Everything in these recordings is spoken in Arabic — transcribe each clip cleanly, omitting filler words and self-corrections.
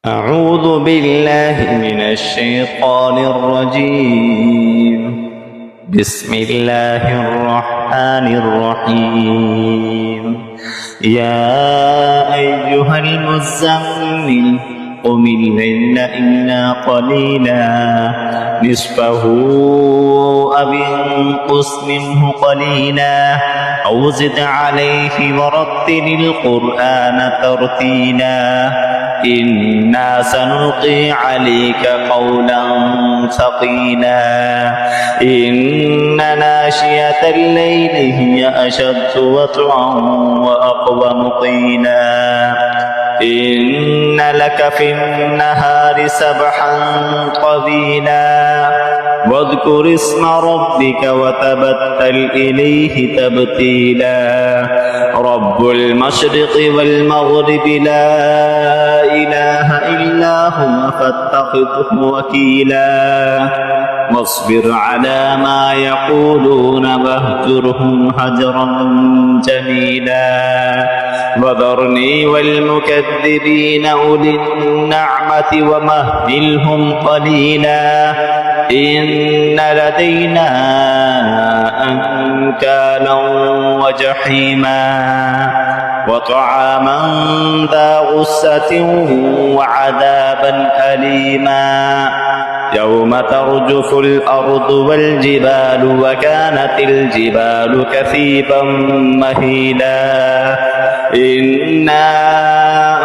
أعوذ بالله من الشيطان الرجيم. بسم الله الرحمن الرحيم. يا أيها المزمل قم الليل إلا قليلا نصفه أو انقص منه قليلا أو زد عليه ورتل القرآن ترتيلا إنا سنلقي عليك قولا ثقيلا إن ناشئة الليل هي أشد وطئا وأقوم قيلا إن لك في النهار سبحا طويلا واذكر اسم ربك وتبتل إليه تبتيلا رب المشرق والمغرب لا إله إلا هو فاتخذه وكيلا واصبر على ما يقولون واهجرهم هجرا جميلا وذرني والمكذبين أولي النعمة ومهلهم قليلا إن لدينا أنكالا وجحيما وطعاما ذا غصة وعذابا أليما يوم ترجف الأرض والجبال وكانت الجبال كثيبا مهيلا إنا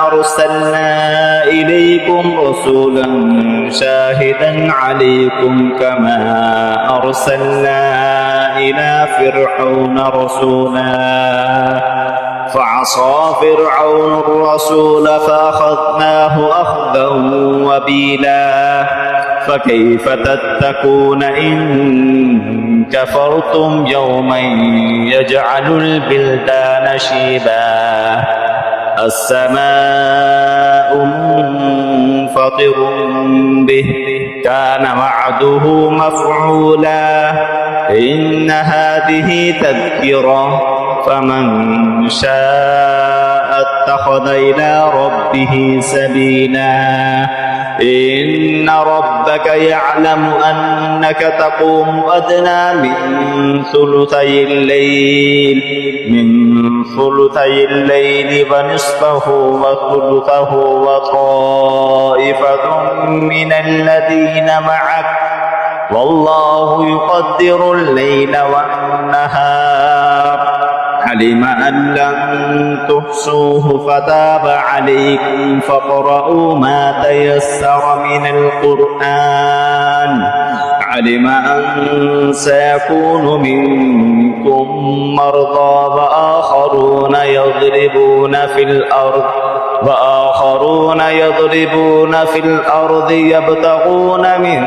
أرسلنا إليكم رسولا شاهدا عليكم كما أرسلنا إلى فرعون رسولا فعصى فرعون الرسول فأخذناه أخذا وبيلا فكيف تتقون إن كفرتم يوما يجعل البلدان شيبا السماء منفطر به كان وعده مفعولا إن هذه تذكرة فمن شاء اتخذ إلى ربه سبيلا إن ربك يعلم أنك تقوم أدنى من ثلثي الليل ونصفه وثلثه وطائفة من الذين معك والله يقدر الليل والنهار علم أن لن تحصوه فتاب عليكم فاقرؤوا ما تيسر من القرآن علم أن سيكون منكم مرضى وآخرون يضربون في الأرض يبتغون من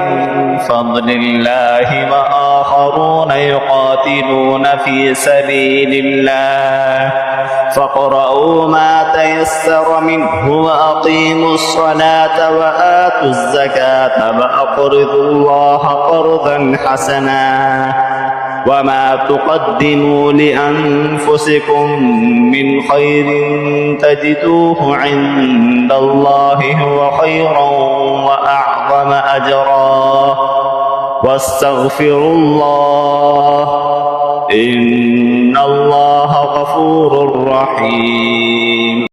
فضل الله وآخرون يقاتلون في سبيل الله فاقرؤوا ما تيسر منه وأقيموا الصلاة وآتوا الزكاة وأقرضوا الله قرضا حسنا وما تقدموا لأنفسكم من خير تجدوه عند الله هو خيرا وأعظم أجرا واستغفروا الله إن الله غفور رحيم.